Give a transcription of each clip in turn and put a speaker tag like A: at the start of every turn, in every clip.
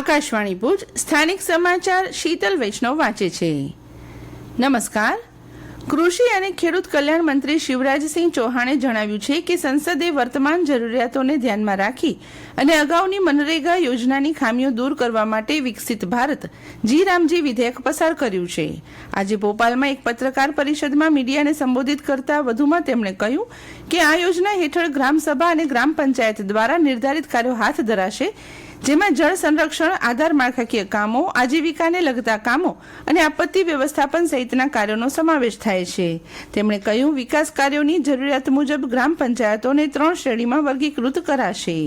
A: આકાશવાણી ભુજ સ્થાનિક સમાચાર શીતલ વૈષ્ણવ વાંચે છે. નમસ્કાર. કૃષિ અને ખેડૂત કલ્યાણ મંત્રી શિવરાજસિંહ ચૌહાણે જણાવ્યું છે કે સંસદે વર્તમાન જરૂરિયાતોને ધ્યાનમાં રાખી અને અગાઉની મનરેગા યોજનાની ખામીઓ દૂર કરવા માટે વિકસિત ભારત જી રામજી વિધેયક પસાર કર્યું છે. આજે ભોપાલમાં એક પત્રકાર પરિષદમાં મીડિયાને સંબોધિત કરતા વધુમાં તેમણે કહ્યું કે આ યોજના હેઠળ ગ્રામસભા અને ગ્રામ પંચાયત દ્વારા નિર્ધારિત કાર્યો હાથ ધરાશે, જેમાં જળ સંરક્ષણ, આધાર માળખાકીય કામો, આજીવિકાને લગતા કામો અને આપત્તિ વ્યવસ્થાપન સહિતના કાર્યોનો સમાવેશ થાય છે. તેમણે કહ્યું, વિકાસ કાર્યોની જરૂરિયાત મુજબ ગ્રામ પંચાયતોને 3 શ્રેણીમાં વર્ગીકૃત કરાશે.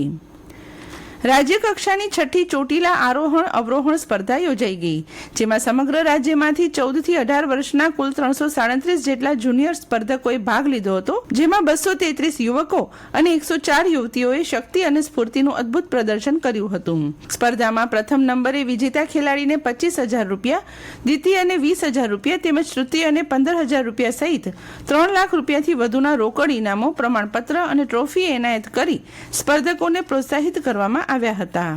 A: રાજ્ય કક્ષાની 6ઠી ચોટીલા આરોહણ અવરોહણ સ્પર્ધા યોજાઈ ગઈ, જેમાં સમગ્ર રાજ્યમાંથી 14 થી 18 વર્ષના કુલ 337 જેટલા જુનિયર સ્પર્ધકોએ ભાગ લીધો હતો, જેમાં 233 યુવકો અને 104 યુવતીઓએ શક્તિ અને સ્ફૂર્તિનું અદ્ભુત પ્રદર્શન કર્યું હતું. સ્પર્ધામાં પ્રથમ નંબરે વિજેતા ખેલાડીને 25,000 રૂપિયા, દ્વિતીય અને 20,000 રૂપિયા તેમજ તૃતીય અને 15,000 રૂપિયા સહિત 3 લાખ રૂપિયાથી વધુના રોકડ ઇનામો, પ્રમાણપત્ર અને ટ્રોફી એનાયત કરી સ્પર્ધકોને પ્રોત્સાહિત કરવામાં આવ્યા હતા.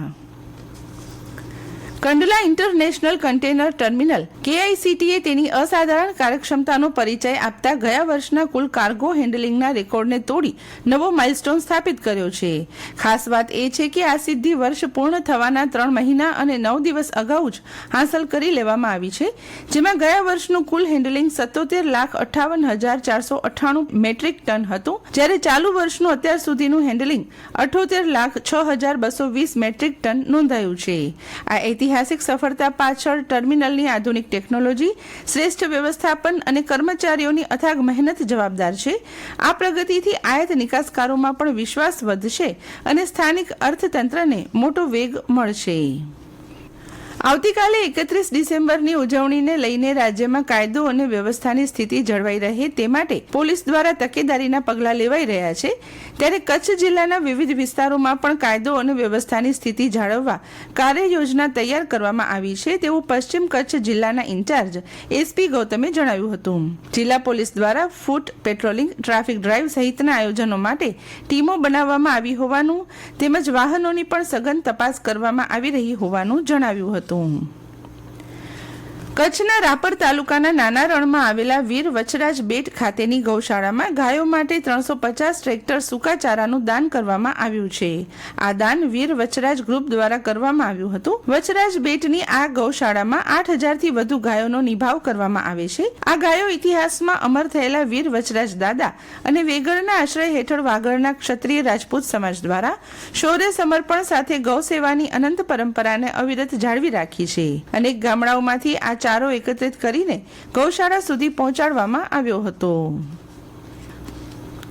A: કંડલા ઇન્ટરનેશનલ કન્ટેનર ટર્મિનલ KICTએ તેની અસાધારણ કાર્યક્ષમતાનો પરિચય આપતા ગયા વર્ષના કુલ કાર્ગો હેન્ડલિંગના રેકોર્ડને તોડી નવો માઇલસ્ટોન સ્થાપિત કર્યો છે. ખાસ વાત એ છે કે આ સિદ્ધિ વર્ષ પૂર્ણ થવાના 3 મહિના અને 9 દિવસ અગાઉ જ હાંસલ કરી લેવામાં આવી છે, જેમાં ગયા વર્ષનું કુલ હેન્ડલિંગ 77,58,498 મેટ્રિક ટન હતું, જ્યારે ચાલુ વર્ષનું અત્યાર સુધીનું હેન્ડલિંગ 78,06,220 મેટ્રિક ટન નોંધાયું છે. આ ઐતિહાસિક સફળતા પાછળ ટર્મિનલની આધુનિક ટેકનોલોજી, શ્રેષ્ઠ વ્યવસ્થાપન અને કર્મચારીઓની અથાગ મહેનત જવાબદાર છે. આ પ્રગતિથી આયાત નિકાસકારોમાં પણ વિશ્વાસ વધશે અને સ્થાનિક અર્થતંત્રને મોટો વેગ મળશે. આવતીકાલે 31 ડિસેમ્બરની ઉજવણીને લઈને રાજ્યમાં કાયદો અને વ્યવસ્થાની સ્થિતિ જળવાઈ રહે તે માટે પોલીસ દ્વારા તકેદારીના પગલાં લેવાઈ રહ્યા છે. ત્યારે કચ્છ જિલ્લાના વિવિધ વિસ્તારોમાં પણ કાયદો અને વ્યવસ્થાની સ્થિતિ જાળવવા કાર્ય યોજના તૈયાર કરવામાં આવી છે, તેવું પશ્ચિમ કચ્છ જિલ્લાના ઇન્ચાર્જ SP ગૌતમે જણાવ્યું હતું. જિલ્લા પોલીસ દ્વારા ફૂટ પેટ્રોલિંગ, ટ્રાફિક ડ્રાઈવ સહિતના આયોજનો માટે ટીમો બનાવવામાં આવી હોવાનું તેમજ વાહનોની પણ સઘન તપાસ કરવામાં આવી રહી હોવાનું જણાવ્યું હતું. કચ્છના રાપર તાલુકાના નાના રણમાં આવેલા વીર વચરાજ બેટ ખાતેની ગૌશાળામાં ગાયો માટે 350 ટ્રેક્ટર સૂકા ચારાનું દાન કરવામાં આવ્યું છે. આ દાન વીર વચરાજ ગ્રુપ દ્વારા કરવામાં આવ્યું હતું. વચરાજ બેટની આ ગૌશાળામાં 8,000થી વધુ ગાયોનો નિભાવ કરવામાં આવે છે. આ ગાયો ઇતિહાસમાં અમર થયેલા વીર વચરાજ દાદા અને વેગળના આશ્રય હેઠળ વાગડના ક્ષત્રિય રાજપૂત સમાજ દ્વારા શૌર્ય સમર્પણ સાથે ગૌ સેવાની અનંત પરંપરાને અવિરત જાળવી રાખી છે. અનેક ગામડાઓમાંથી આ ચારો એકત્રિત કરીને ગૌશાળા સુધી પહોંચાડવામાં આવ્યો હતો.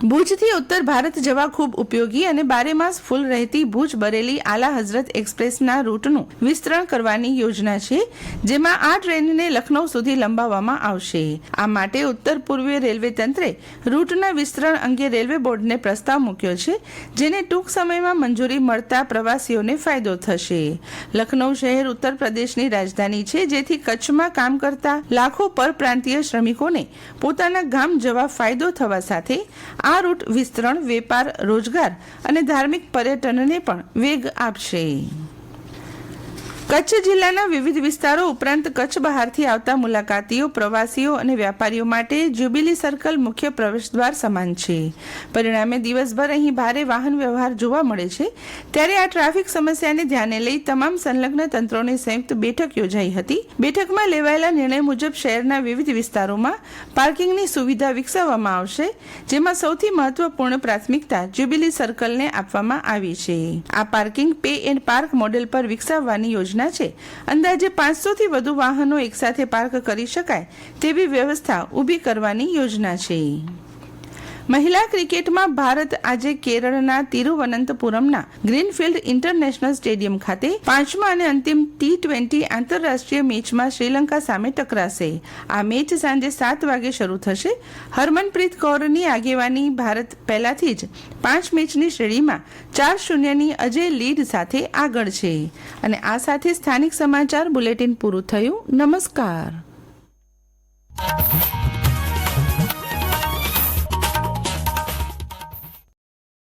A: ભુજથી ઉત્તર ભારત જવા ખૂબ ઉપયોગી અને બારેમાસ ફૂલ રહેતી ભુજ બરેલી આલા હઝરત એક્સપ્રેસના રૂટનું વિસ્તરણ કરવાની યોજના છે, જેમાં આ ટ્રેનને લખનૌ સુધી લંબાવવામાં આવશે. આ માટે ઉત્તર પૂર્વીય રેલવે તંત્રે રૂટના વિસ્તરણ અંગે રેલવે બોર્ડને પ્રસ્તાવ મૂક્યો છે, જેને ટૂંક સમયમાં મંજૂરી મળતા પ્રવાસીઓને ફાયદો થશે. લખનૌ શહેર ઉત્તર પ્રદેશની રાજધાની છે, જેથી કચ્છમાં કામ કરતા લાખો પરપ્રાંતીય શ્રમિકોને પોતાના ગામ જવા ફાયદો થવા સાથે આ રૂટ વિસ્તરણ વેપાર, રોજગાર અને ધાર્મિક પર્યટનને પણ વેગ આપશે. કચ્છ જિલ્લાના વિવિધ વિસ્તારો ઉપરાંત કચ્છ બહારથી આવતા મુલાકાતીઓ, પ્રવાસીઓ અને વ્યાપારીઓ માટે જ્યુબિલી સર્કલ મુખ્ય પ્રવેશદ્વાર સમાન છે. પરિણામે દિવસભર અહીં ભારે વાહન વ્યવહાર જોવા મળે છે. ત્યારે આ ટ્રાફિક સમસ્યાને ધ્યાને લઈ તમામ સંલગ્ન તંત્રોની સંયુક્ત બેઠક યોજાઈ હતી. બેઠકમાં લેવાયેલા નિર્ણય મુજબ શહેરના વિવિધ વિસ્તારોમાં પાર્કિંગની સુવિધા વિકસાવવામાં આવશે, જેમાં સૌથી મહત્વપૂર્ણ પ્રાથમિકતા જ્યુબિલી સર્કલને આપવામાં આવી છે. આ parking pay and park model પર વિકસાવવાની યોજના છે. અંદાજે 500થી વધુ વાહનો એકસાથે પાર્ક કરી શકાય તેવી વ્યવસ્થા ઊભી કરવાની યોજના છે. મહિલા ક્રિકેટમાં ભારત આજે કેરળના તિરુવનંતપુરમના ગ્રીનફિલ્ડ ઇન્ટરનેશનલ સ્ટેડિયમ ખાતે 5મા અને અંતિમ T20 આંતરરાષ્ટ્રીય મેચમાં શ્રીલંકા સામે ટકરાશે. આ મેચ સાંજે 7 વાગે શરૂ થશે. હરમનપ્રીત કૌરની આગેવાની ભારત પહેલાથી જ 5 મેચની શ્રેણીમાં 4-0ની અજય લીડ સાથે આગળ છે. અને આ સાથે સ્થાનિક સમાચાર બુલેટિન પૂરું થયું. નમસ્કાર.